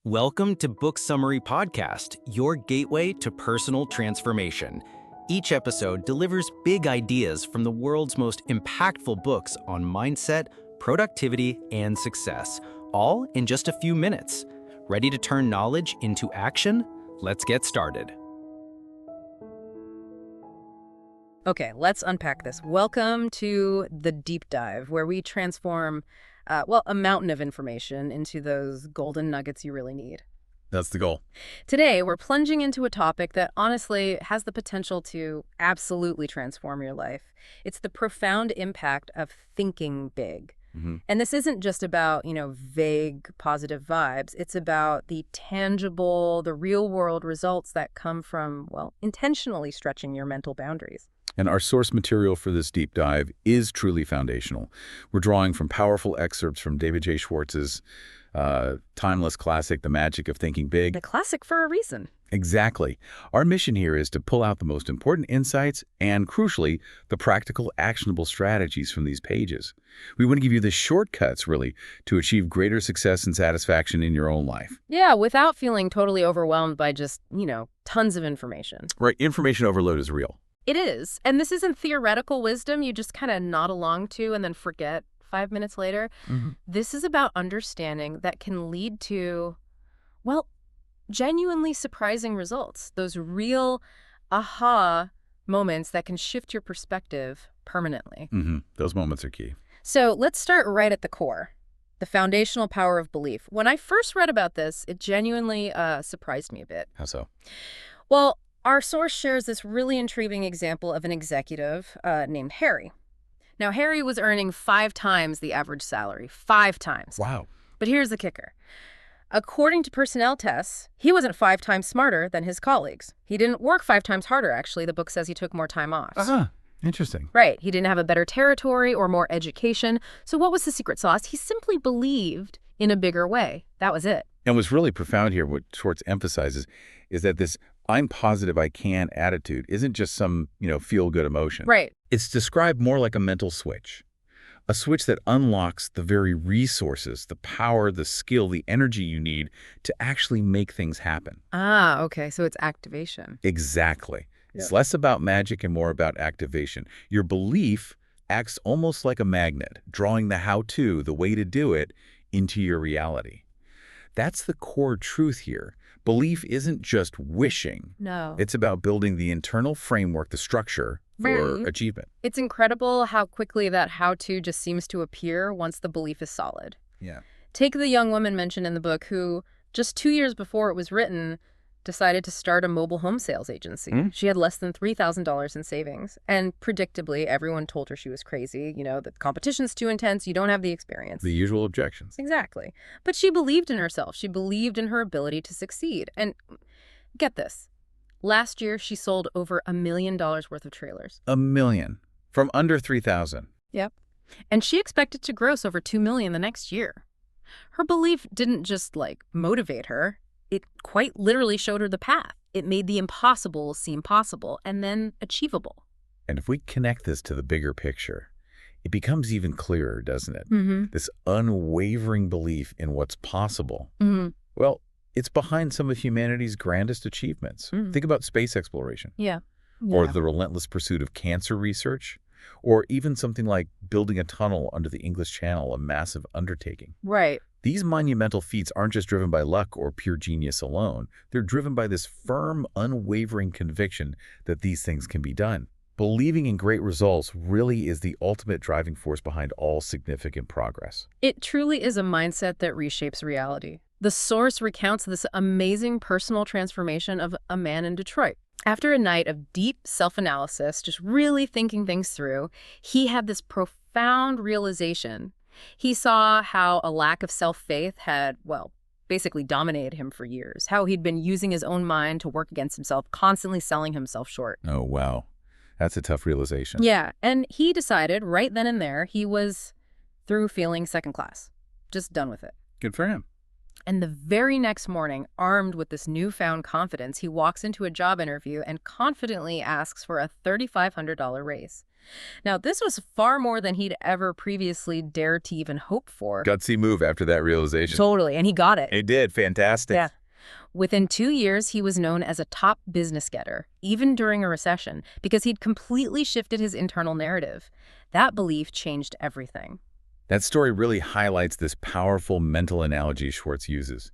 Welcome to Book Summary Podcast, your gateway to personal transformation. Each episode delivers big ideas from the world's most impactful books on mindset, productivity, and success, all in just a few minutes. Ready to turn knowledge into action? Let's get started. Okay, let's unpack this. Welcome to the deep dive, where we transform a mountain of information into those golden nuggets you really need. That's the goal. Today, we're plunging into a topic that honestly has the potential to absolutely transform your life. It's the profound impact of thinking big. And this isn't just about, vague positive vibes. It's about the tangible, the real world results that come from, intentionally stretching your mental boundaries. And our source material for this deep dive is truly foundational. We're drawing from powerful excerpts from David J. Schwartz's timeless classic, The Magic of Thinking Big. A classic for a reason. Exactly. Our mission here is to pull out the most important insights and, crucially, the practical, actionable strategies from these pages. We want to give you the shortcuts, really, to achieve greater success and satisfaction in your own life. Yeah, without feeling totally overwhelmed by just, tons of information. Right. Information overload is real. It is. And this isn't theoretical wisdom you just kind of nod along to and then forget 5 minutes later. This is about understanding that can lead to, genuinely surprising results. Those real aha moments that can shift your perspective permanently. Those moments are key. So let's start right at the core. The foundational power of belief. When I first read about this, it genuinely surprised me a bit. How so? Well, our source shares this really intriguing example of an executive named Harry. Now, Harry was earning 5 times the average salary. 5 times. Wow. But here's the kicker. According to personnel tests, he wasn't 5 times smarter than his colleagues. He didn't work 5 times harder, actually. The book says he took more time off. Interesting. Right. He didn't have a better territory or more education. So what was the secret sauce? He simply believed in a bigger way. That was it. And what's really profound here, what Schwartz emphasizes, is that this I'm positive I can attitude isn't just some, feel-good emotion. Right. It's described more like a mental switch. A switch that unlocks the very resources, the power, the skill, the energy you need to actually make things happen. Ah, okay. So it's activation. Exactly. Yep. It's less about magic and more about activation. Your belief acts almost like a magnet, drawing the how-to, the way to do it, into your reality. That's the core truth here. Belief isn't just wishing. No. It's about building the internal framework, the structure for achievement. It's incredible how quickly that how-to just seems to appear once the belief is solid. Yeah. Take the young woman mentioned in the book who, just 2 years before it was written, decided to start a mobile home sales agency. She had less than $3,000 in savings. And predictably, everyone told her she was crazy. The competition's too intense. You don't have the experience. The usual objections. Exactly. But she believed in herself. She believed in her ability to succeed. And get this. Last year, she sold over $1 million worth of trailers. $1 million. From under 3,000. Yep. And she expected to gross over $2 million the next year. Her belief didn't just, motivate her. It quite literally showed her the path. It made the impossible seem possible and then achievable. And if we connect this to the bigger picture, it becomes even clearer, doesn't it? This unwavering belief in what's possible. Well, it's behind some of humanity's grandest achievements. Think about space exploration. Yeah. Or the relentless pursuit of cancer research. Or even something like building a tunnel under the English Channel, a massive undertaking. Right. These monumental feats aren't just driven by luck or pure genius alone. They're driven by this firm, unwavering conviction that these things can be done. Believing in great results really is the ultimate driving force behind all significant progress. It truly is a mindset that reshapes reality. The source recounts this amazing personal transformation of a man in Detroit. After a night of deep self-analysis, just really thinking things through, he had this profound realization. He saw how a lack of self-faith had, basically dominated him for years, how he'd been using his own mind to work against himself, constantly selling himself short. Oh, wow. That's a tough realization. Yeah, and he decided right then and there he was through feeling second class, just done with it. Good for him. And the very next morning, armed with this newfound confidence, he walks into a job interview and confidently asks for a $3,500 raise. Now, this was far more than he'd ever previously dared to even hope for. Gutsy move after that realization. Totally, and he got it. It did. Fantastic. Yeah. Within 2 years, he was known as a top business getter, even during a recession, because he'd completely shifted his internal narrative. That belief changed everything. That story really highlights this powerful mental analogy Schwartz uses.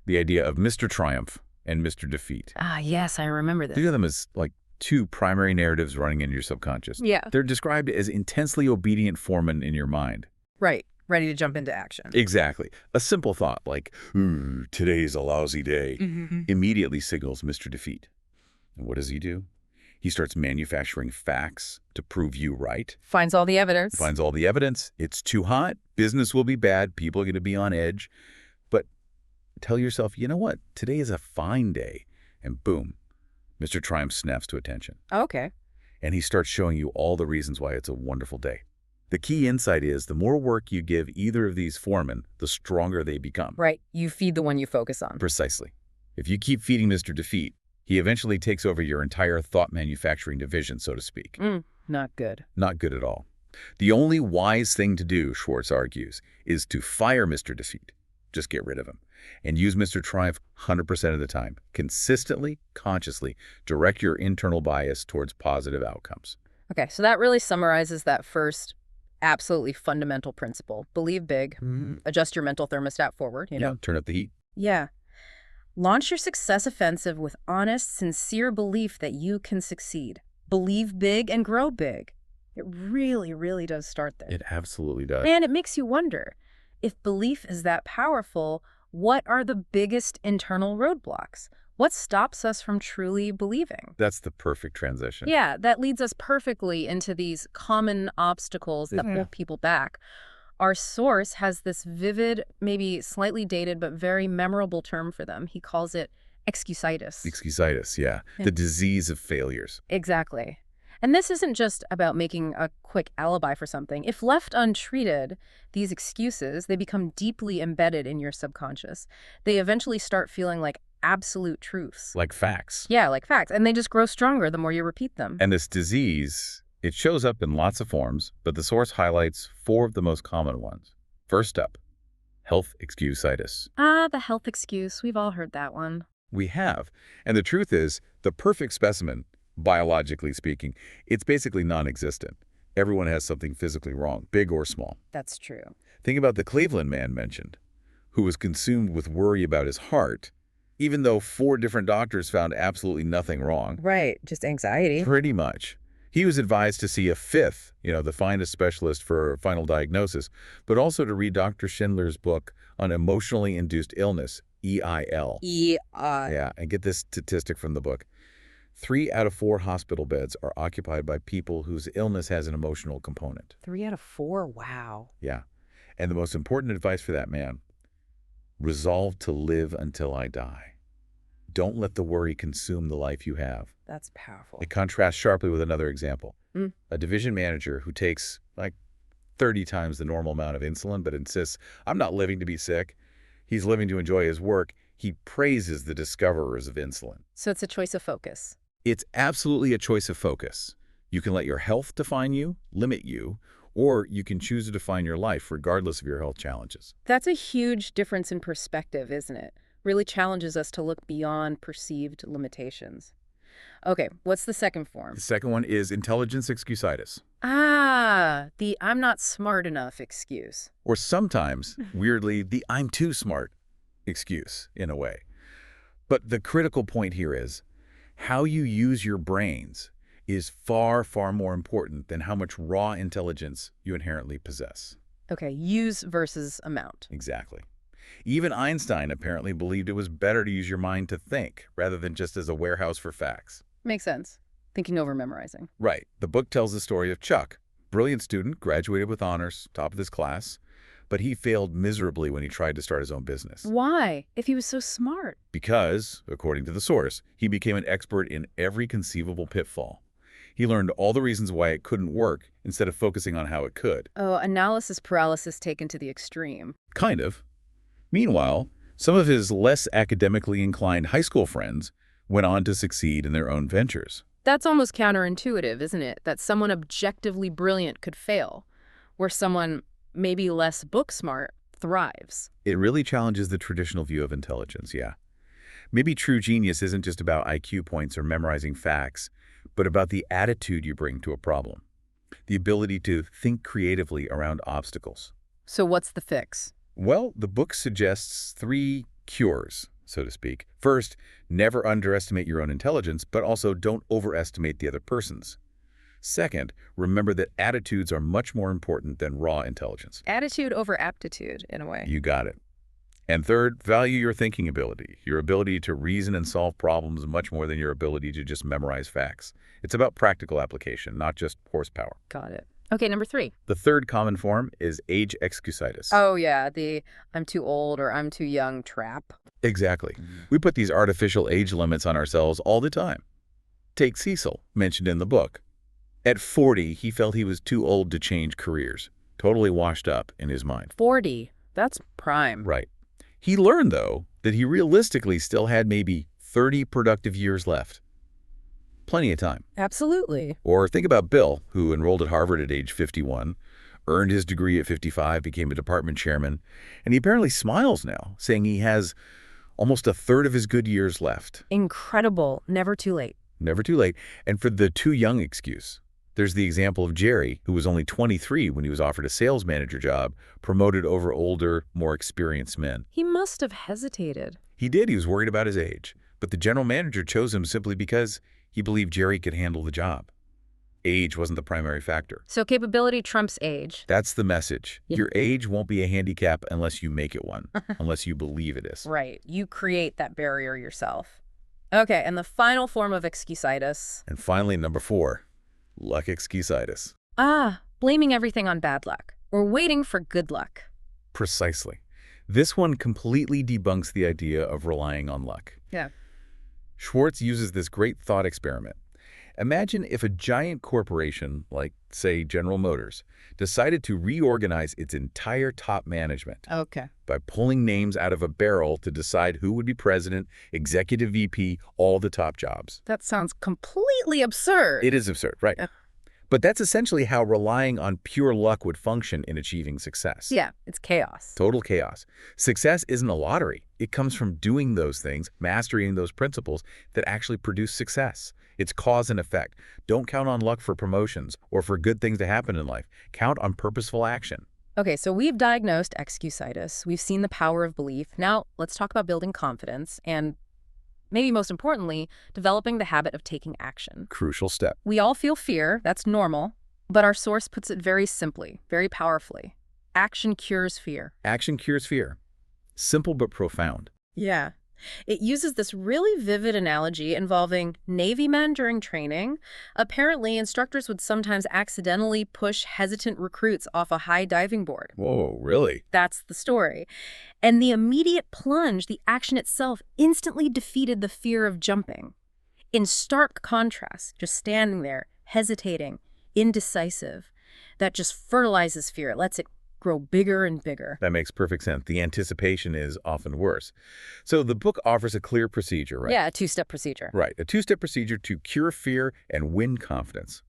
The idea of Mr. Triumph and Mr. Defeat. Ah, yes, I remember this. Think of them as like two primary narratives running in your subconscious. Yeah. They're described as intensely obedient foremen in your mind. Right. Ready to jump into action. Exactly. A simple thought like, "Ooh, today's a lousy day," immediately signals Mr. Defeat. And what does he do? He starts manufacturing facts to prove you right. Finds all the evidence. Finds all the evidence. It's too hot. Business will be bad. People are going to be on edge. But tell yourself, you know what? Today is a fine day. And boom, Mr. Triumph snaps to attention. Okay. And he starts showing you all the reasons why it's a wonderful day. The key insight is the more work you give either of these foremen, the stronger they become. Right. You feed the one you focus on. Precisely. If you keep feeding Mr. Defeat, he eventually takes over your entire thought manufacturing division, so to speak. Not good. Not good at all. The only wise thing to do, Schwartz argues, is to fire Mr. Defeat. Just get rid of him. And use Mr. Triumph 100% of the time. Consistently, consciously, direct your internal bias towards positive outcomes. Okay, so that really summarizes that first absolutely fundamental principle. Believe big. Adjust your mental thermostat forward, you know. Turn up the heat. Yeah. Launch your success offensive with honest, sincere belief that you can succeed. Believe big and grow big. It really, really does start there. It absolutely does. And it makes you wonder, if belief is that powerful, what are the biggest internal roadblocks? What stops us from truly believing? That's the perfect transition. Yeah, that leads us perfectly into these common obstacles that hold people back. Our source has this vivid, maybe slightly dated, but very memorable term for them. He calls it excusitis. Excusitis, yeah. The disease of failures. Exactly. And this isn't just about making a quick alibi for something. If left untreated, these excuses, they become deeply embedded in your subconscious. They eventually start feeling like absolute truths. Like facts. Yeah, like facts. And they just grow stronger the more you repeat them. And this disease, it shows up in lots of forms, but the source highlights 4 of the most common ones. First up, health excusitis. Ah, the health excuse. We've all heard that one. We have. And the truth is, the perfect specimen, biologically speaking, it's basically non-existent. Everyone has something physically wrong, big or small. That's true. Think about the Cleveland man mentioned, who was consumed with worry about his heart, even though 4 different doctors found absolutely nothing wrong. Right, just anxiety. Pretty much. He was advised to see a 5th, the finest specialist for final diagnosis, but also to read Dr. Schindler's book on emotionally induced illness, EIL. Yeah, and get this statistic from the book. 3 out of 4 hospital beds are occupied by people whose illness has an emotional component. 3 out of 4? Wow. Yeah. And the most important advice for that man, resolve to live until I die. Don't let the worry consume the life you have. That's powerful. It contrasts sharply with another example. A division manager who takes like 30 times the normal amount of insulin but insists, I'm not living to be sick. He's living to enjoy his work. He praises the discoverers of insulin. So it's a choice of focus. It's absolutely a choice of focus. You can let your health define you, limit you, or you can choose to define your life regardless of your health challenges. That's a huge difference in perspective, isn't it? Really challenges us to look beyond perceived limitations. Okay, what's the second form? The second one is intelligence excusitis. Ah, the I'm not smart enough excuse. Or sometimes, weirdly, the I'm too smart excuse, in a way. But the critical point here is, how you use your brains is far, far more important than how much raw intelligence you inherently possess. Okay, use versus amount. Exactly. Even Einstein apparently believed it was better to use your mind to think, rather than just as a warehouse for facts. Makes sense. Thinking over memorizing. Right. The book tells the story of Chuck. Brilliant student, graduated with honors, top of his class, but he failed miserably when he tried to start his own business. Why? If he was so smart. Because, according to the source, he became an expert in every conceivable pitfall. He learned all the reasons why it couldn't work instead of focusing on how it could. Oh, analysis paralysis taken to the extreme. Kind of. Meanwhile, some of his less academically inclined high school friends went on to succeed in their own ventures. That's almost counterintuitive, isn't it? That someone objectively brilliant could fail, where someone maybe less book smart thrives. It really challenges the traditional view of intelligence, yeah. Maybe true genius isn't just about IQ points or memorizing facts, but about the attitude you bring to a problem, the ability to think creatively around obstacles. So what's the fix? Well, the book suggests 3 cures, so to speak. First, never underestimate your own intelligence, but also don't overestimate the other person's. Second, remember that attitudes are much more important than raw intelligence. Attitude over aptitude, in a way. You got it. And third, value your thinking ability, your ability to reason and solve problems much more than your ability to just memorize facts. It's about practical application, not just horsepower. Got it. Okay, number 3. The third common form is age excusitis. Oh, yeah, the I'm too old or I'm too young trap. Exactly. We put these artificial age limits on ourselves all the time. Take Cecil, mentioned in the book. At 40, he felt he was too old to change careers, totally washed up in his mind. 40. That's prime. Right. He learned, though, that he realistically still had maybe 30 productive years left. Plenty of time. Absolutely. Or think about Bill, who enrolled at Harvard at age 51, earned his degree at 55, became a department chairman, and he apparently smiles now, saying he has almost a third of his good years left. Incredible. Never too late. Never too late. And for the too young excuse, there's the example of Jerry, who was only 23 when he was offered a sales manager job, promoted over older, more experienced men. He must have hesitated. He did. He was worried about his age. But the general manager chose him simply because he believed Jerry could handle the job. Age wasn't the primary factor. So capability trumps age. That's the message. Yeah. Your age won't be a handicap unless you make it one, unless you believe it is. Right. You create that barrier yourself. Okay, and the final form of excusitis. And finally, number 4, luck excusitis. Blaming everything on bad luck. Or waiting for good luck. Precisely. This one completely debunks the idea of relying on luck. Yeah. Schwartz uses this great thought experiment. Imagine if a giant corporation, like, say, General Motors, decided to reorganize its entire top management Okay. by pulling names out of a barrel to decide who would be president, executive VP, all the top jobs. That sounds completely absurd. It is absurd, right? But that's essentially how relying on pure luck would function in achieving success. Yeah, it's chaos. Total chaos. Success isn't a lottery. It comes from doing those things, mastering those principles that actually produce success. It's cause and effect. Don't count on luck for promotions or for good things to happen in life. Count on purposeful action. Okay, so we've diagnosed excusitis. We've seen the power of belief. Now let's talk about building confidence and, maybe most importantly, developing the habit of taking action. Crucial step. We all feel fear. That's normal. But our source puts it very simply, very powerfully. Action cures fear. Action cures fear. Simple but profound. Yeah. It uses this really vivid analogy involving Navy men during training. Apparently, instructors would sometimes accidentally push hesitant recruits off a high diving board. Whoa, really? That's the story. And the immediate plunge, the action itself, instantly defeated the fear of jumping. In stark contrast, just standing there, hesitating, indecisive, that just fertilizes fear. It lets it grow bigger and bigger. That makes perfect sense. The anticipation is often worse. So the book offers a clear procedure, right? Yeah, a 2-step procedure. Right, a 2-step procedure to cure fear and win confidence.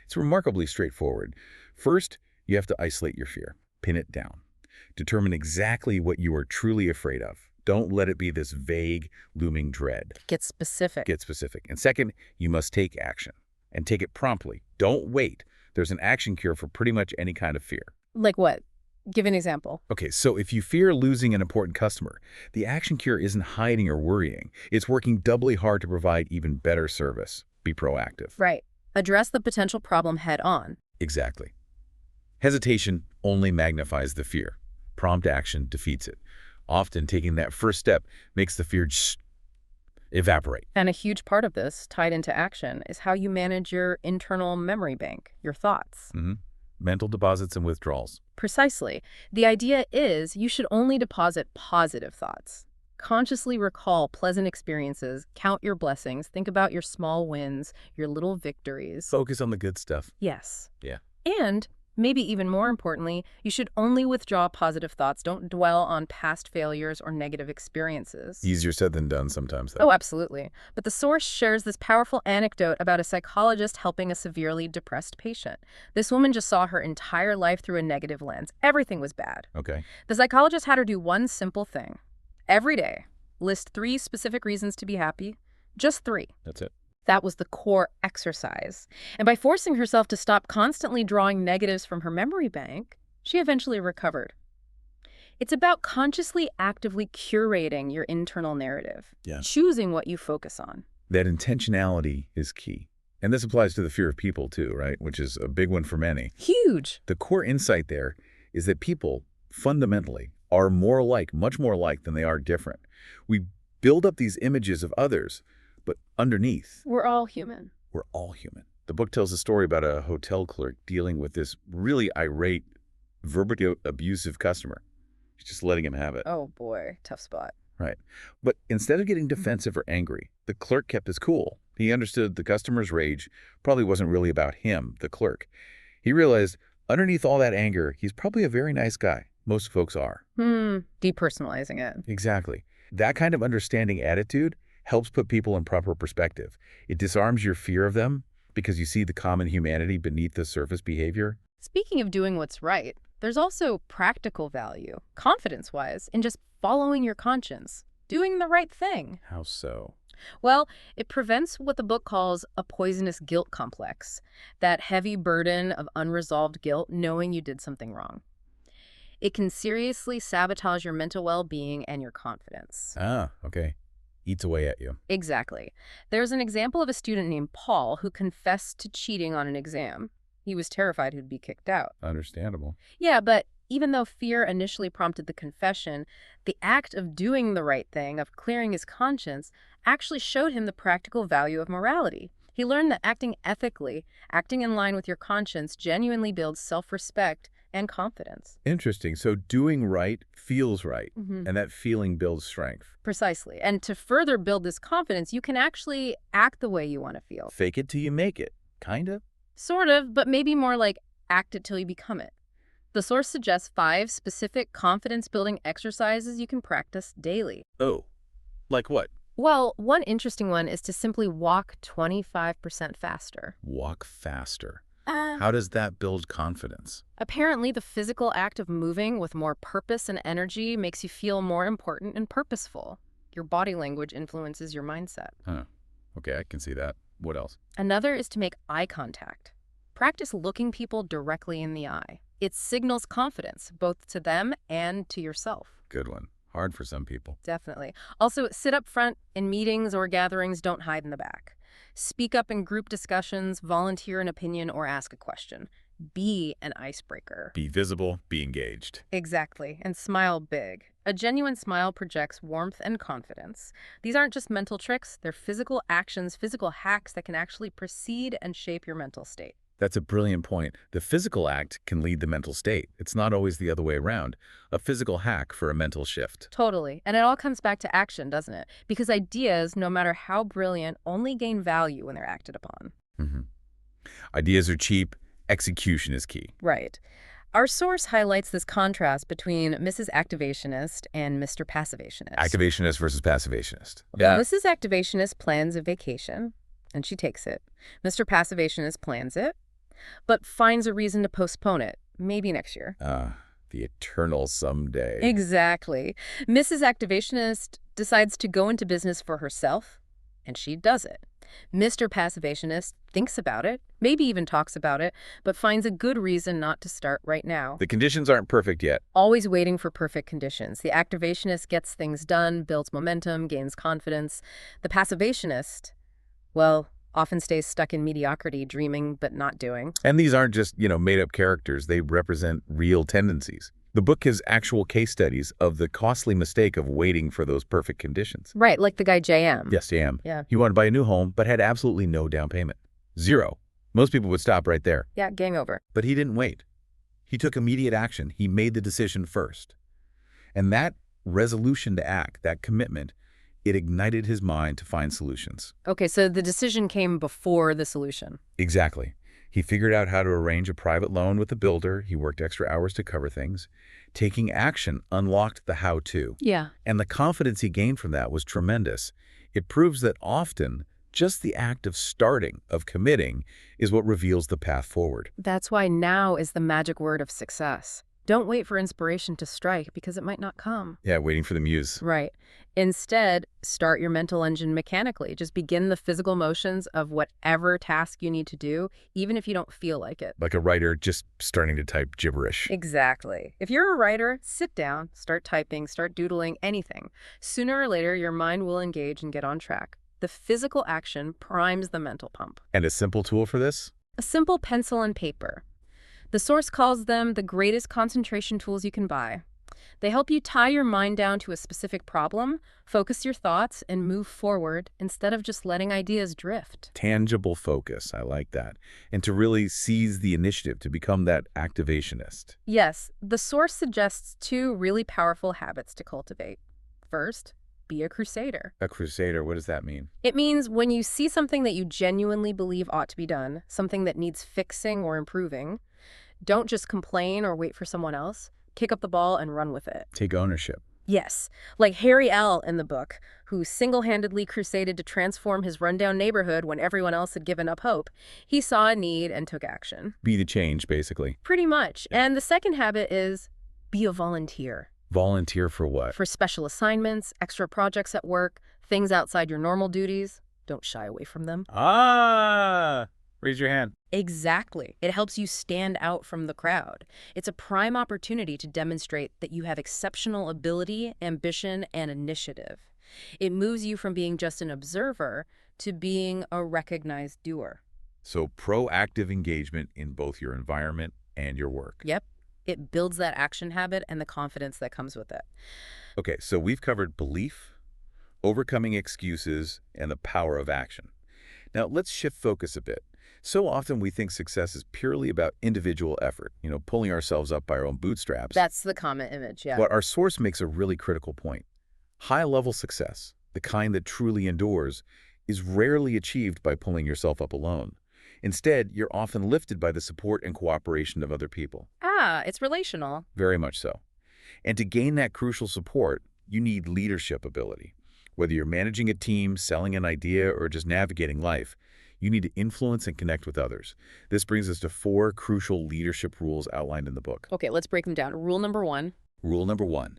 It's remarkably straightforward. First, you have to isolate your fear. Pin it down. Determine exactly what you are truly afraid of. Don't let it be this vague, looming dread. Get specific. Get specific. And second, you must take action. And take it promptly. Don't wait. There's an action cure for pretty much any kind of fear. Like what? Give an example. Okay, so if you fear losing an important customer, the action cure isn't hiding or worrying. It's working doubly hard to provide even better service. Be proactive. Right. Address the potential problem head on. Exactly. Hesitation only magnifies the fear. Prompt action defeats it. Often taking that first step makes the fear just evaporate. And a huge part of this, tied into action, is how you manage your internal memory bank, your thoughts. Mental deposits and withdrawals. Precisely. The idea is you should only deposit positive thoughts. Consciously recall pleasant experiences, count your blessings, think about your small wins, your little victories. Focus on the good stuff. Yes. Yeah. And Maybe even more importantly, you should only withdraw positive thoughts. Don't dwell on past failures or negative experiences. Easier said than done sometimes, though. Oh, absolutely. But the source shares this powerful anecdote about a psychologist helping a severely depressed patient. This woman just saw her entire life through a negative lens. Everything was bad. Okay. The psychologist had her do one simple thing. Every day, list 3 specific reasons to be happy. Just 3. That's it. That was the core exercise. And by forcing herself to stop constantly drawing negatives from her memory bank, she eventually recovered. It's about consciously, actively curating your internal narrative, choosing what you focus on. That intentionality is key. And this applies to the fear of people too, right? Which is a big one for many. Huge. The core insight there is that people fundamentally are much more alike than they are different. We build up these images of others, but underneath, We're all human. we're all human. The book tells a story about a hotel clerk dealing with this really irate, verbally abusive customer. She's just letting him have it. Oh boy, tough spot. Right. But instead of getting defensive or angry, the clerk kept his cool. He understood the customer's rage probably wasn't really about him, the clerk. He realized underneath all that anger, he's probably a very nice guy. Most folks are. Depersonalizing it. Exactly. That kind of understanding attitude helps put people in proper perspective. It disarms your fear of them because you see the common humanity beneath the surface behavior. Speaking of doing what's right, there's also practical value, confidence-wise, in just following your conscience, doing the right thing. How so? Well, it prevents what the book calls a poisonous guilt complex, that heavy burden of unresolved guilt knowing you did something wrong. It can seriously sabotage your mental well-being and your confidence. Ah, okay. Eats away at you. Exactly. There's an example of a student named Paul who confessed to cheating on an exam. He was terrified he'd be kicked out. Understandable. Yeah, but even though fear initially prompted the confession, the act of doing the right thing, of clearing his conscience, actually showed him the practical value of morality. He learned that acting ethically, acting in line with your conscience, genuinely builds self-respect and confidence. Interesting. So doing right feels right, and that feeling builds strength. Precisely. And to further build this confidence, you can actually act the way you want to feel. Fake it till you make it. Kind of? Sort of, but maybe more like act it till you become it. The source suggests 5 specific confidence-building exercises you can practice daily. Oh, like what? Well, one interesting one is to simply walk 25% faster. Walk faster. How does that build confidence? Apparently, the physical act of moving with more purpose and energy makes you feel more important and purposeful. Your body language influences your mindset. Huh. Okay, I can see that. What else? Another is to make eye contact. Practice looking people directly in the eye. It signals confidence, both to them and to yourself. Good one. Hard for some people. Definitely. Also, sit up front in meetings or gatherings, don't hide in the back. Speak up in group discussions, volunteer an opinion, or ask a question. Be an icebreaker. Be visible, be engaged. Exactly. And smile big. A genuine smile projects warmth and confidence. These aren't just mental tricks, they're physical actions, physical hacks that can actually precede and shape your mental state. That's a brilliant point. The physical act can lead the mental state. It's not always the other way around. A physical hack for a mental shift. Totally. And it all comes back to action, doesn't it? Because ideas, no matter how brilliant, only gain value when they're acted upon. Ideas are cheap. Execution is key. Right. Our source highlights this contrast between Mrs. Activationist and Mr. Passivationist. Activationist versus passivationist. Mrs. Activationist plans a vacation, and she takes it. Mr. Passivationist plans it, but finds a reason to postpone it, maybe next year. The eternal someday. Exactly. Mrs. Activationist decides to go into business for herself, and she does it. Mr. Passivationist thinks about it, maybe even talks about it, but finds a good reason not to start right now. The conditions aren't perfect yet. Always waiting for perfect conditions. The activationist gets things done, builds momentum, gains confidence. The passivationist, well, often stays stuck in mediocrity, dreaming but not doing. And these aren't just, made-up characters. They represent real tendencies. The book has actual case studies of the costly mistake of waiting for those perfect conditions. Right, like the guy JM. Yes, JM. Yeah. He wanted to buy a new home, but had absolutely no down payment. 0. Most people would stop right there. Yeah, gang over. But he didn't wait. He took immediate action. He made the decision first. And that resolution to act, that commitment, it ignited his mind to find solutions. Okay, so the decision came before the solution. Exactly. He figured out how to arrange a private loan with a builder. He worked extra hours to cover things. Taking action unlocked the how-to. Yeah. And the confidence he gained from that was tremendous. It proves that often just the act of starting, of committing, is what reveals the path forward. That's why now is the magic word of success. Don't wait for inspiration to strike because it might not come. Yeah, waiting for the muse. Right. Instead, start your mental engine mechanically. Just begin the physical motions of whatever task you need to do, even if you don't feel like it. Like a writer just starting to type gibberish. Exactly. If you're a writer, sit down, start typing, start doodling, anything. Sooner or later, your mind will engage and get on track. The physical action primes the mental pump. And a simple tool for this? A simple pencil and paper. The source calls them the greatest concentration tools you can buy. They help you tie your mind down to a specific problem, focus your thoughts, and move forward instead of just letting ideas drift. Tangible focus, I like that. And to really seize the initiative, to become that activationist. Yes, the source suggests 2 really powerful habits to cultivate. First, be a crusader. A crusader, what does that mean? It means when you see something that you genuinely believe ought to be done, something that needs fixing or improving, don't just complain or wait for someone else. Kick up the ball and run with it. Take ownership. Yes, like Harry L. in the book, who single-handedly crusaded to transform his rundown neighborhood when everyone else had given up hope. He saw a need and took action. Be the change, basically. Pretty much. And the second habit is be a volunteer. Volunteer for what? For special assignments, extra projects at work, things outside your normal duties. Don't shy away from them. Raise your hand. Exactly. It helps you stand out from the crowd. It's a prime opportunity to demonstrate that you have exceptional ability, ambition, and initiative. It moves you from being just an observer to being a recognized doer. So proactive engagement in both your environment and your work. Yep. It builds that action habit and the confidence that comes with it. Okay, so we've covered belief, overcoming excuses, and the power of action. Now, let's shift focus a bit. So often we think success is purely about individual effort, pulling ourselves up by our own bootstraps. That's the common image, yeah. But our source makes a really critical point. High-level success, the kind that truly endures, is rarely achieved by pulling yourself up alone. Instead, you're often lifted by the support and cooperation of other people. It's relational. Very much so. And to gain that crucial support, you need leadership ability. Whether you're managing a team, selling an idea, or just navigating life, you need to influence and connect with others. This brings us to 4 crucial leadership rules outlined in the book. Okay, let's break them down. Rule number 1. Rule number 1.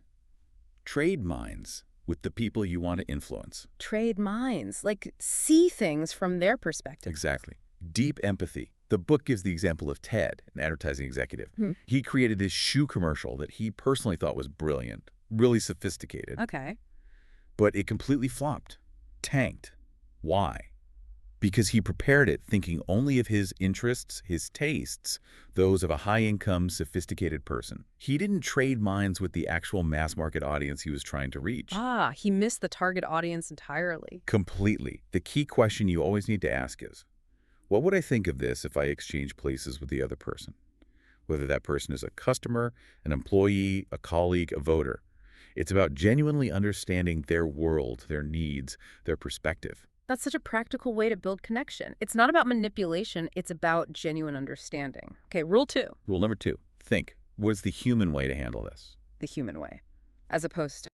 Trade minds with the people you want to influence. Trade minds, like see things from their perspective. Exactly. Deep empathy. The book gives the example of Ted, an advertising executive. He created this shoe commercial that he personally thought was brilliant, really sophisticated. Okay. But it completely flopped, tanked. Why? Because he prepared it thinking only of his interests, his tastes, those of a high-income, sophisticated person. He didn't trade minds with the actual mass-market audience he was trying to reach. He missed the target audience entirely. Completely. The key question you always need to ask is, what would I think of this if I exchange places with the other person? Whether that person is a customer, an employee, a colleague, a voter. It's about genuinely understanding their world, their needs, their perspective. That's such a practical way to build connection. It's not about manipulation, it's about genuine understanding. Okay, rule 2. Rule number 2, think. What is the human way to handle this? The human way. As opposed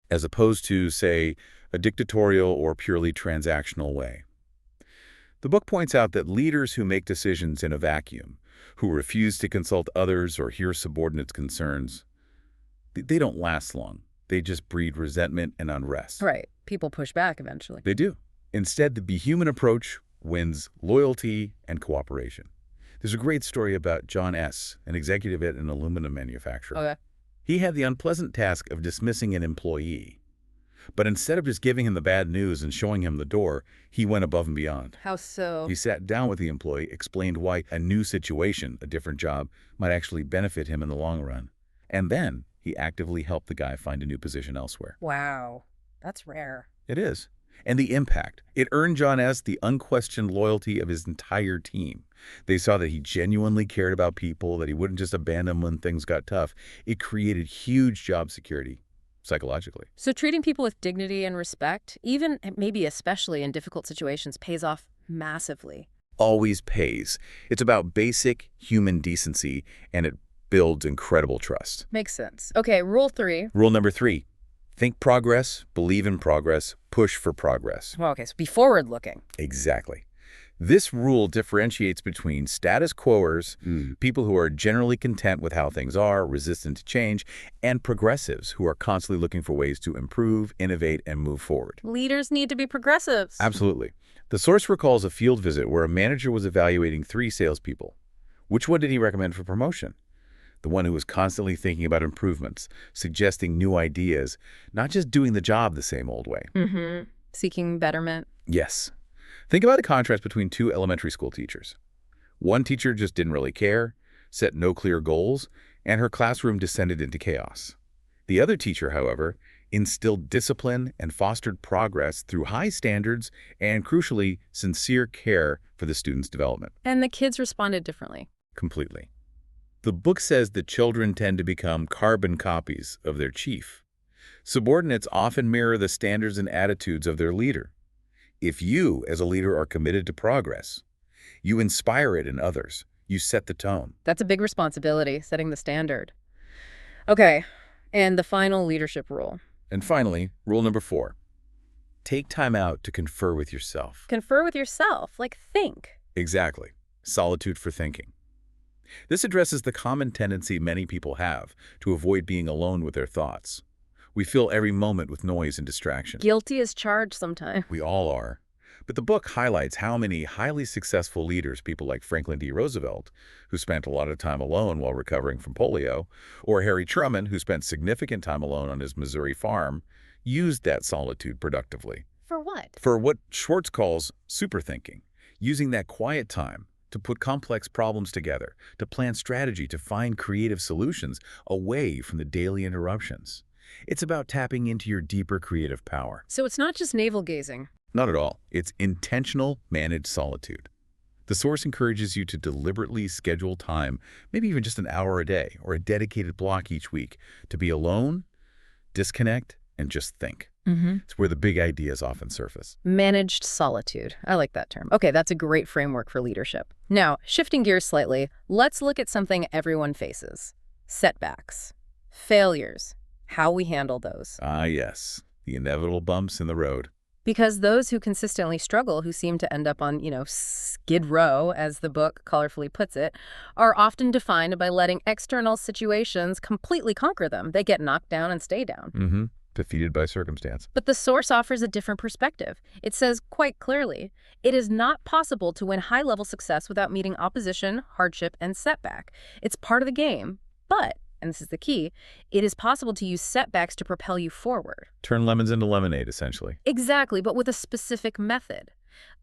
to, say, a dictatorial or purely transactional way. The book points out that leaders who make decisions in a vacuum, who refuse to consult others or hear subordinates' concerns, they don't last long. They just breed resentment and unrest. Right. People push back eventually. They do. Instead, the Be Human approach wins loyalty and cooperation. There's a great story about John S., an executive at an aluminum manufacturer. Okay. He had the unpleasant task of dismissing an employee. But instead of just giving him the bad news and showing him the door, he went above and beyond. How so? He sat down with the employee, explained why a new situation, a different job, might actually benefit him in the long run. And then he actively helped the guy find a new position elsewhere. Wow. That's rare. It is. And the impact. It earned John S. the unquestioned loyalty of his entire team. They saw that he genuinely cared about people, that he wouldn't just abandon when things got tough. It created huge job security, psychologically. So treating people with dignity and respect, even maybe especially in difficult situations, pays off massively. always pays. It's about basic human decency, and it builds incredible trust. Makes sense. Okay, rule 3. Rule number 3, think progress, believe in progress, push for progress. Well, okay, so be forward-looking. Exactly. This rule differentiates between status quoers, people who are generally content with how things are, resistant to change, and progressives who are constantly looking for ways to improve, innovate, and move forward. Leaders need to be progressives. Absolutely. The source recalls a field visit where a manager was evaluating 3 salespeople. Which one did he recommend for promotion? The one who was constantly thinking about improvements, suggesting new ideas, not just doing the job the same old way. Seeking betterment. Yes. Think about the contrast between 2 elementary school teachers. One teacher just didn't really care, set no clear goals, and her classroom descended into chaos. The other teacher, however, instilled discipline and fostered progress through high standards and, crucially, sincere care for the students' development. And the kids responded differently. Completely. The book says that children tend to become carbon copies of their chief. Subordinates often mirror the standards and attitudes of their leader. If you, as a leader, are committed to progress, you inspire it in others. You set the tone. That's a big responsibility, setting the standard. Okay, and the final leadership rule. And finally, rule number 4, take time out to confer with yourself. Confer with yourself, like think. Exactly. Solitude for thinking. This addresses the common tendency many people have to avoid being alone with their thoughts. We fill every moment with noise and distraction. Guilty as charged sometimes. We all are. But the book highlights how many highly successful leaders, people like Franklin D. Roosevelt, who spent a lot of time alone while recovering from polio, or Harry Truman, who spent significant time alone on his Missouri farm, used that solitude productively. For what? For what Schwartz calls superthinking, using that quiet time to put complex problems together, to plan strategy, to find creative solutions away from the daily interruptions. It's about tapping into your deeper creative power. So it's not just navel-gazing. Not at all. It's intentional, managed solitude. The source encourages you to deliberately schedule time, maybe even just an hour a day or a dedicated block each week, to be alone, disconnect, and just think. It's where the big ideas often surface. Managed solitude. I like that term. Okay, that's a great framework for leadership. Now, shifting gears slightly, let's look at something everyone faces. Setbacks. Failures. How we handle those. Ah, yes. The inevitable bumps in the road. Because those who consistently struggle, who seem to end up on, skid row, as the book colorfully puts it, are often defined by letting external situations completely conquer them. They get knocked down and stay down. Defeated by circumstance. But the source offers a different perspective. It says quite clearly, it is not possible to win high-level success without meeting opposition, hardship, and setback. It's part of the game, but, and this is the key, it is possible to use setbacks to propel you forward. Turn lemons into lemonade, essentially. Exactly, but with a specific method.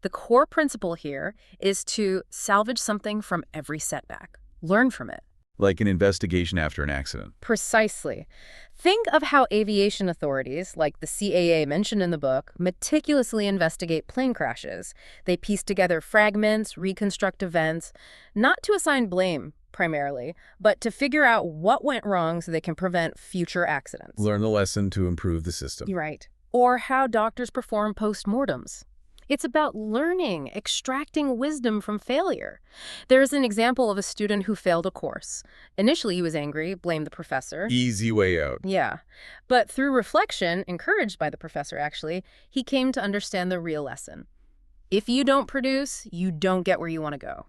The core principle here is to salvage something from every setback. Learn from it. Like an investigation after an accident. Precisely. Think of how aviation authorities, like the CAA mentioned in the book, meticulously investigate plane crashes. They piece together fragments, reconstruct events, not to assign blame, primarily, but to figure out what went wrong so they can prevent future accidents. Learn the lesson to improve the system. You're right. Or how doctors perform post-mortems. It's about learning, extracting wisdom from failure. There is an example of a student who failed a course. Initially, he was angry, blamed the professor. Easy way out. Yeah. But through reflection, encouraged by the professor actually, he came to understand the real lesson. If you don't produce, you don't get where you want to go.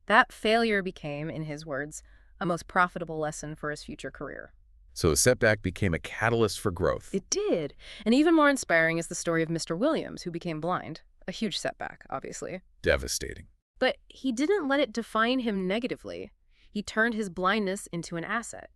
That failure became, in his words, a most profitable lesson for his future career. So a setback became a catalyst for growth. It did. And even more inspiring is the story of Mr. Williams, who became blind. A huge setback, obviously. Devastating. But he didn't let it define him negatively. He turned his blindness into an asset.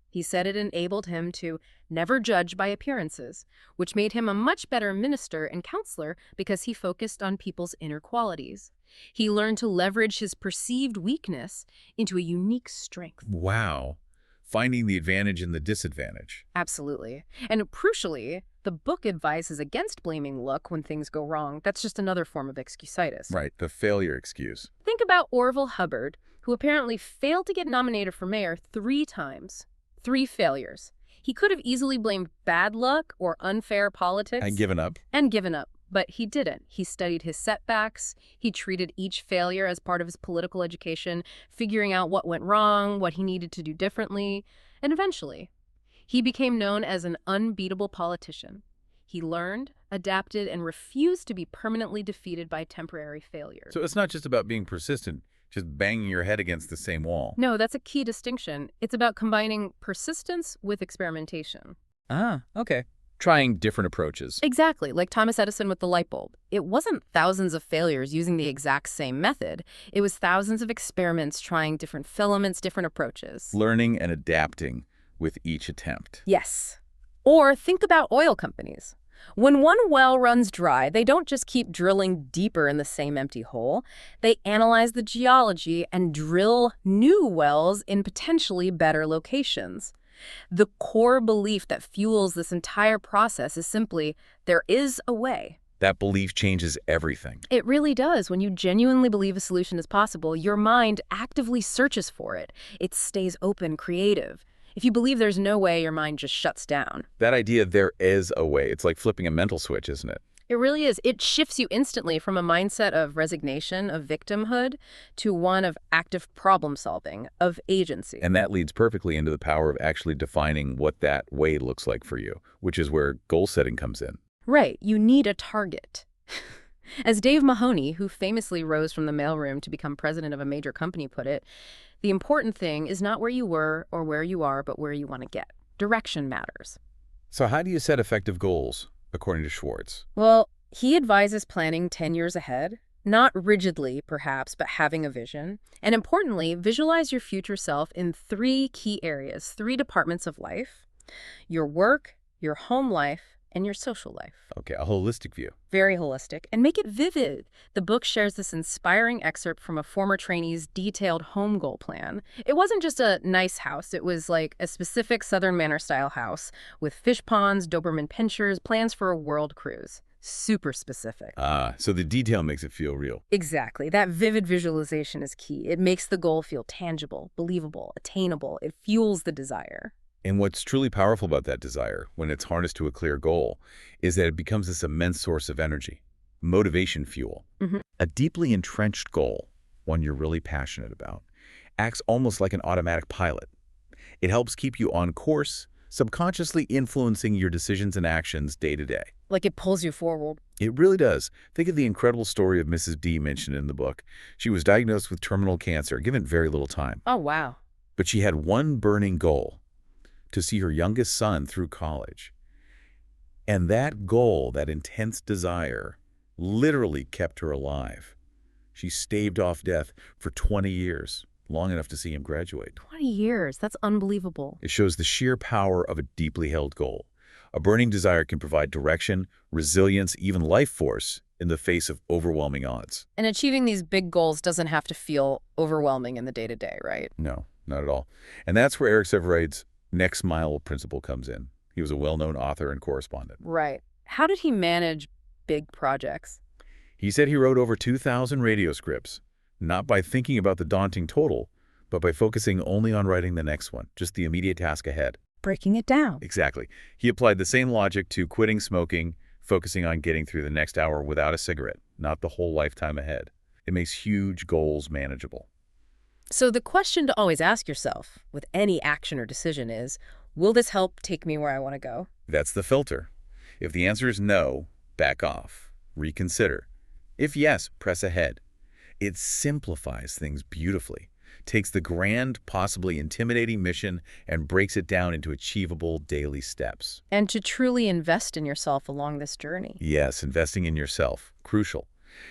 He said it enabled him to never judge by appearances, which made him a much better minister and counselor because he focused on people's inner qualities. He learned to leverage his perceived weakness into a unique strength. Wow. Finding the advantage in the disadvantage. Absolutely. And crucially, the book advises against blaming luck when things go wrong. That's just another form of excusitis. Right, the failure excuse. Think about Orville Hubbard, who apparently failed to get nominated for mayor 3 times. 3 failures. He could have easily blamed bad luck or unfair politics. And given up. And given up. But he didn't. He studied his setbacks. He treated each failure as part of his political education, figuring out what went wrong, what he needed to do differently. And eventually, he became known as an unbeatable politician. He learned, adapted, and refused to be permanently defeated by temporary failures. So it's not just about being persistent, just banging your head against the same wall. No, that's a key distinction. It's about combining persistence with experimentation. Ah, okay. Trying different approaches. Exactly, like Thomas Edison with the light bulb. It wasn't thousands of failures using the exact same method. It was thousands of experiments trying different filaments, different approaches. Learning and adapting with each attempt. Yes. Or think about oil companies. When one well runs dry, they don't just keep drilling deeper in the same empty hole. They analyze the geology and drill new wells in potentially better locations. The core belief that fuels this entire process is simply, there is a way. That belief changes everything. It really does. When you genuinely believe a solution is possible, your mind actively searches for it. It stays open, creative. If you believe there's no way, your mind just shuts down. That idea, there is a way, it's like flipping a mental switch, isn't it? It really is. It shifts you instantly from a mindset of resignation, of victimhood, to one of active problem solving, of agency. And that leads perfectly into the power of actually defining what that way looks like for you, which is where goal setting comes in. Right. You need a target. As Dave Mahoney, who famously rose from the mailroom to become president of a major company, put it, the important thing is not where you were or where you are, but where you want to get. Direction matters. So how do you set effective goals, according to Schwartz? Well, he advises planning 10 years ahead, not rigidly, perhaps, but having a vision. And importantly, visualize your future self in 3 key areas, 3 departments of life: your work, your home life, and your social life. Okay, a holistic view. Very holistic. And make it vivid. The book shares this inspiring excerpt from a former trainee's detailed home goal plan. It wasn't just a nice house. It was like a specific Southern Manor-style house with fish ponds, Doberman pinschers, plans for a world cruise. Super specific. So the detail makes it feel real. Exactly. That vivid visualization is key. It makes the goal feel tangible, believable, attainable. It fuels the desire. And what's truly powerful about that desire, when it's harnessed to a clear goal, is that it becomes this immense source of energy, motivation fuel. A deeply entrenched goal, one you're really passionate about, acts almost like an automatic pilot. It helps keep you on course, subconsciously influencing your decisions and actions day to day. Like it pulls you forward. It really does. Think of the incredible story of Mrs. D mentioned in the book. She was diagnosed with terminal cancer, given very little time. Oh, wow. But she had one burning goal: to see her youngest son through college. And that goal, that intense desire, literally kept her alive. She staved off death for 20 years, long enough to see him graduate. 20 years. That's unbelievable. It shows the sheer power of a deeply held goal. A burning desire can provide direction, resilience, even life force in the face of overwhelming odds. And achieving these big goals doesn't have to feel overwhelming in the day-to-day, right? No, not at all. And that's where Eric Sevareid's Next Mile principle comes in. He was a well-known author and correspondent. Right. How did he manage big projects? He said he wrote over 2,000 radio scripts, not by thinking about the daunting total, but by focusing only on writing the next one, just the immediate task ahead. Breaking it down. Exactly. He applied the same logic to quitting smoking, focusing on getting through the next hour without a cigarette, not the whole lifetime ahead. It makes huge goals manageable. So the question to always ask yourself with any action or decision is, will this help take me where I want to go? That's the filter. If the answer is no, back off, reconsider. If yes, press ahead. It simplifies things beautifully, takes the grand, possibly intimidating mission and breaks it down into achievable daily steps. And to truly invest in yourself along this journey. Yes, investing in yourself, crucial.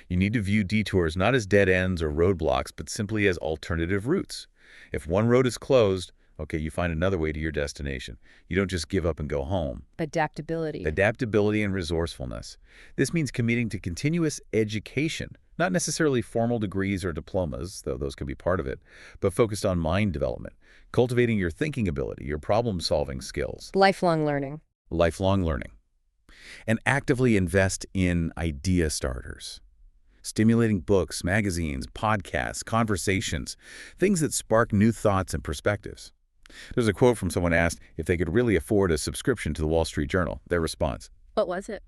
You need to view detours not as dead ends or roadblocks, but simply as alternative routes. If one road is closed, okay, you find another way to your destination. You don't just give up and go home. Adaptability. Adaptability and resourcefulness. This means committing to continuous education, not necessarily formal degrees or diplomas, though those can be part of it, but focused on mind development, cultivating your thinking ability, your problem-solving skills. Lifelong learning. Lifelong learning. And actively invest in idea starters. Stimulating books, magazines, podcasts, conversations, things that spark new thoughts and perspectives. There's a quote from someone asked if they could really afford a subscription to the Wall Street Journal. Their response: What was it?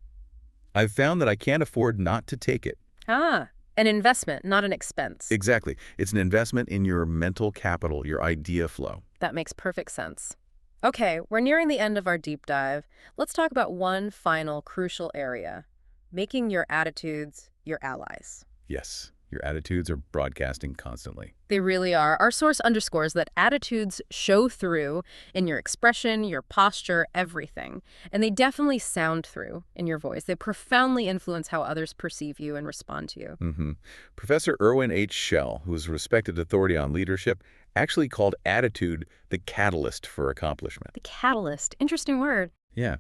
I've found that I can't afford not to take it. Ah, an investment, not an expense. Exactly. It's an investment in your mental capital, your idea flow. That makes perfect sense. Okay, we're nearing the end of our deep dive. Let's talk about one final crucial area, making your attitudes your allies. Yes, your attitudes are broadcasting constantly. They really are. Our source underscores that attitudes show through in your expression, your posture, everything. And they definitely sound through in your voice. They profoundly influence how others perceive you and respond to you. Professor Irwin H. Schell, who is a respected authority on leadership, actually called attitude the catalyst for accomplishment. The catalyst. Interesting word. Yeah.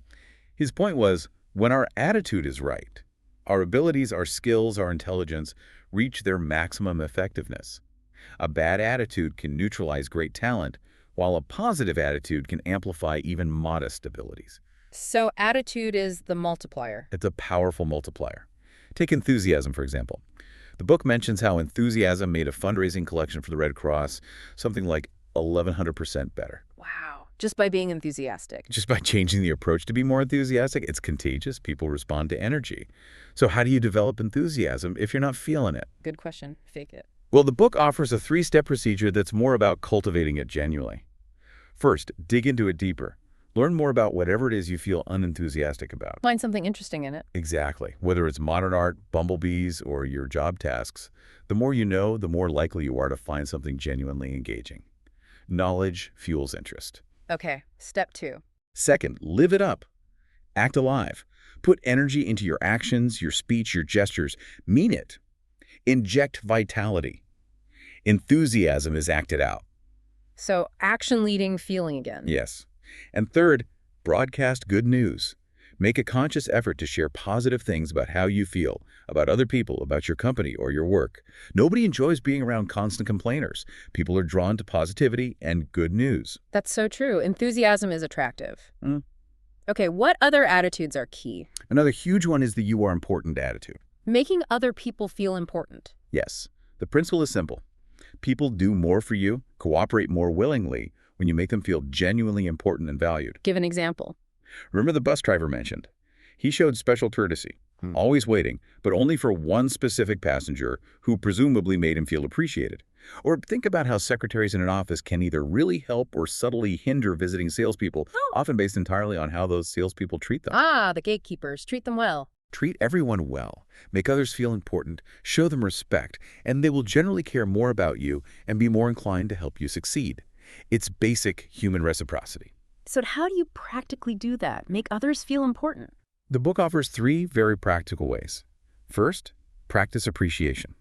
His point was, when our attitude is right, our abilities, our skills, our intelligence reach their maximum effectiveness. A bad attitude can neutralize great talent, while a positive attitude can amplify even modest abilities. So attitude is the multiplier. It's a powerful multiplier. Take enthusiasm, for example. The book mentions how enthusiasm made a fundraising collection for the Red Cross something like 1,100% better. Wow. Just by being enthusiastic. Just by changing the approach to be more enthusiastic, it's contagious. People respond to energy. So how do you develop enthusiasm if you're not feeling it? Good question. Fake it. Well, the book offers a 3-step procedure that's more about cultivating it genuinely. First, dig into it deeper. Learn more about whatever it is you feel unenthusiastic about. Find something interesting in it. Exactly. Whether it's modern art, bumblebees, or your job tasks, the more you know, the more likely you are to find something genuinely engaging. Knowledge fuels interest. Okay. Step 2. Second, live it up. Act alive. Put energy into your actions, your speech, your gestures. Mean it. Inject vitality. Enthusiasm is acted out. So action leading feeling again. Yes. And third, broadcast good news. Make a conscious effort to share positive things about how you feel, about other people, about your company or your work. Nobody enjoys being around constant complainers. People are drawn to positivity and good news. That's so true. Enthusiasm is attractive. Okay, what other attitudes are key? Another huge one is the you are important attitude. Making other people feel important. Yes, the principle is simple. People do more for you, cooperate more willingly, when you make them feel genuinely important and valued. Give an example. Remember the bus driver mentioned? He showed special courtesy, always waiting, but only for one specific passenger who presumably made him feel appreciated. Or think about how secretaries in an office can either really help or subtly hinder visiting salespeople, often based entirely on how those salespeople treat them. Ah, the gatekeepers. Treat them well. Treat everyone well, make others feel important, show them respect, and they will generally care more about you and be more inclined to help you succeed. It's basic human reciprocity. So how do you practically do that? Make others feel important? The book offers 3 very practical ways. First, practice appreciation.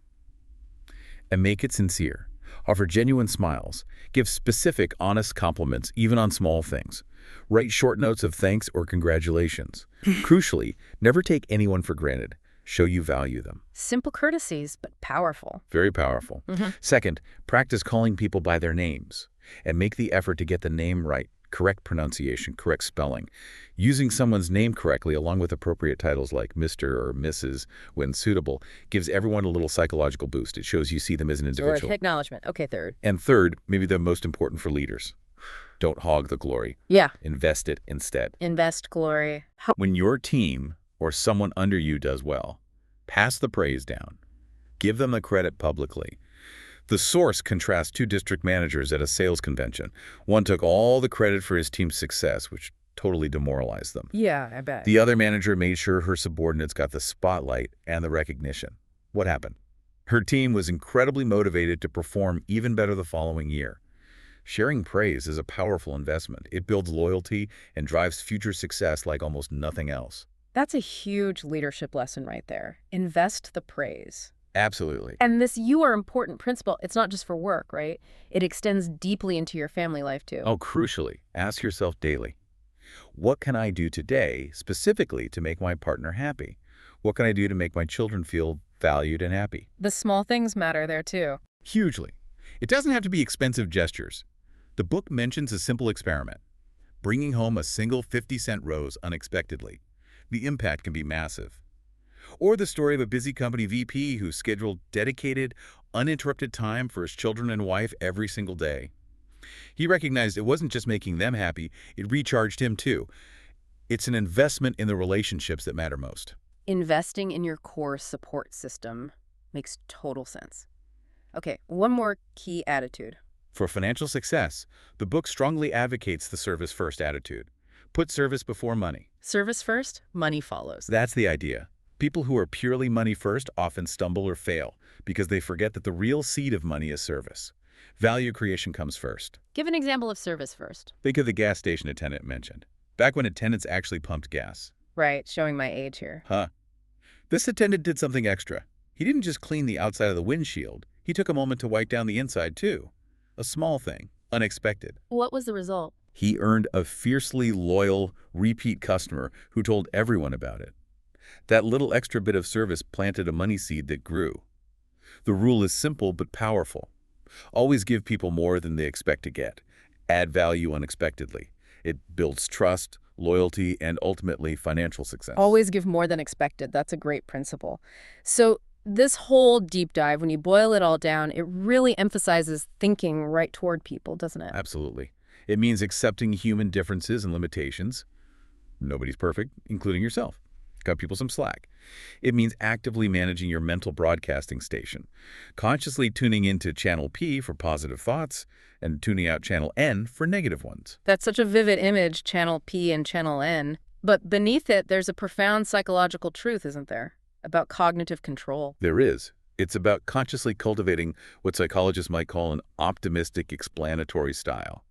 And make it sincere. Offer genuine smiles. Give specific, honest compliments, even on small things. Write short notes of thanks or congratulations. Crucially, never take anyone for granted. Show you value them. Simple courtesies, but powerful. Very powerful. Second, practice calling people by their names. And make the effort to get the name right. Correct pronunciation, correct spelling. Using someone's name correctly along with appropriate titles like Mr. or Mrs. when suitable gives everyone a little psychological boost. It shows you see them as an individual. Or acknowledgement. Okay, third. And third, maybe the most important for leaders. Don't hog the glory. Yeah. Invest it instead. Invest glory. When your team or someone under you does well, pass the praise down. Give them the credit publicly. The source contrasts 2 district managers at a sales convention. One took all the credit for his team's success, which totally demoralized them. Yeah, I bet. The other manager made sure her subordinates got the spotlight and the recognition. What happened? Her team was incredibly motivated to perform even better the following year. Sharing praise is a powerful investment. It builds loyalty and drives future success like almost nothing else. That's a huge leadership lesson right there. Invest the praise. Absolutely. And this you are important principle, it's not just for work, right? It extends deeply into your family life too. Oh, crucially, ask yourself daily, what can I do today specifically to make my partner happy? What can I do to make my children feel valued and happy? The small things matter there too. Hugely. It doesn't have to be expensive gestures. The book mentions a simple experiment, bringing home a single 50-cent rose unexpectedly. The impact can be massive. Or the story of a busy company VP who scheduled dedicated, uninterrupted time for his children and wife every single day. He recognized it wasn't just making them happy, it recharged him too. It's an investment in the relationships that matter most. Investing in your core support system makes total sense. Okay, one more key attitude. For financial success, the book strongly advocates the service-first attitude. Put service before money. Service first, money follows. That's the idea. People who are purely money first often stumble or fail because they forget that the real seed of money is service. Value creation comes first. Give an example of service first. Think of the gas station attendant mentioned. Back when attendants actually pumped gas. Right, showing my age here. This attendant did something extra. He didn't just clean the outside of the windshield. He took a moment to wipe down the inside, too. A small thing, unexpected. What was the result? He earned a fiercely loyal, repeat customer who told everyone about it. That little extra bit of service planted a money seed that grew. The rule is simple but powerful. Always give people more than they expect to get. Add value unexpectedly. It builds trust, loyalty, and ultimately financial success. Always give more than expected. That's a great principle. So this whole deep dive, when you boil it all down, it really emphasizes thinking right toward people, doesn't it? Absolutely. It means accepting human differences and limitations. Nobody's perfect, including yourself. Cut people some slack. It means actively managing your mental broadcasting station, consciously tuning into channel P for positive thoughts and tuning out channel N for negative ones. That's such a vivid image, channel P and channel N. But beneath it, there's a profound psychological truth, isn't there? About cognitive control. There is. It's about consciously cultivating what psychologists might call an optimistic explanatory style.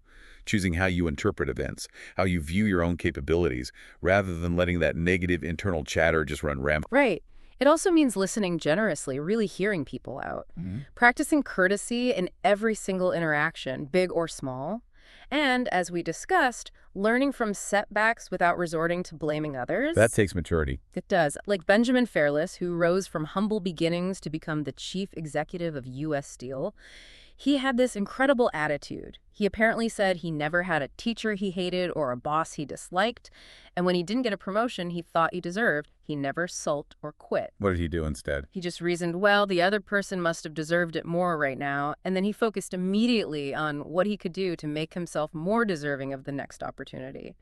Choosing how you interpret events, how you view your own capabilities, rather than letting that negative internal chatter just run rampant. Right. It also means listening generously, really hearing people out. Practicing courtesy in every single interaction, big or small. And, as we discussed, learning from setbacks without resorting to blaming others. That takes maturity. It does. Like Benjamin Fairless, who rose from humble beginnings to become the chief executive of U.S. Steel. He had this incredible attitude. He apparently said he never had a teacher he hated or a boss he disliked, and when he didn't get a promotion he thought he deserved, he never sulked or quit. What did he do instead? He just reasoned, well, the other person must have deserved it more right now, and then he focused immediately on what he could do to make himself more deserving of the next opportunity.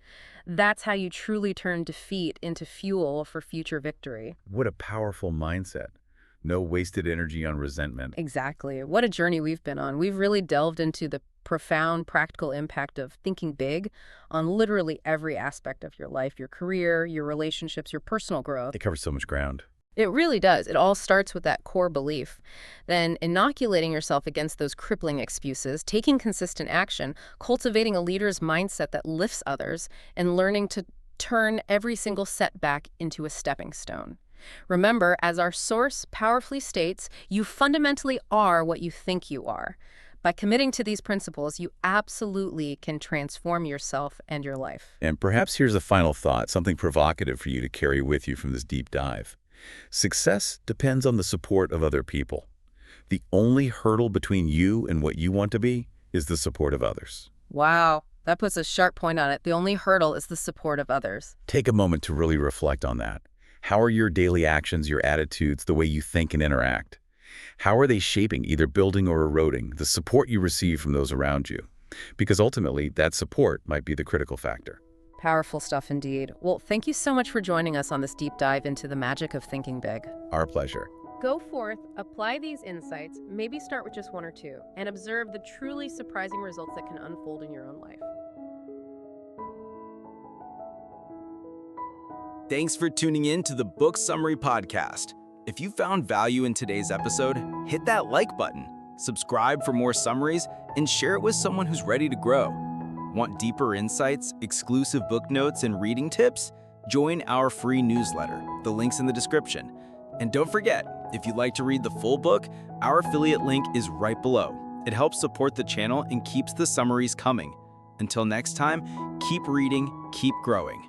That's how you truly turn defeat into fuel for future victory. What a powerful mindset. No wasted energy on resentment. Exactly. What a journey we've been on. We've really delved into the profound practical impact of thinking big on literally every aspect of your life, your career, your relationships, your personal growth. It covers so much ground. It really does. It all starts with that core belief. Then inoculating yourself against those crippling excuses, taking consistent action, cultivating a leader's mindset that lifts others, and learning to turn every single setback into a stepping stone. Remember, as our source powerfully states, you fundamentally are what you think you are. By committing to these principles, you absolutely can transform yourself and your life. And perhaps here's a final thought, something provocative for you to carry with you from this deep dive. Success depends on the support of other people. The only hurdle between you and what you want to be is the support of others. Wow, that puts a sharp point on it. The only hurdle is the support of others. Take a moment to really reflect on that. How are your daily actions, your attitudes, the way you think and interact? How are they shaping, either building or eroding, the support you receive from those around you? Because ultimately, that support might be the critical factor. Powerful stuff indeed. Well, thank you so much for joining us on this deep dive into the magic of thinking big. Our pleasure. Go forth, apply these insights, maybe start with just one or two, and observe the truly surprising results that can unfold in your own life. Thanks for tuning in to the Book Summary Podcast. If you found value in today's episode, hit that like button, subscribe for more summaries, and share it with someone who's ready to grow. Want deeper insights, exclusive book notes, and reading tips? Join our free newsletter. The link's in the description. And don't forget, if you'd like to read the full book, our affiliate link is right below. It helps support the channel and keeps the summaries coming. Until next time, keep reading, keep growing.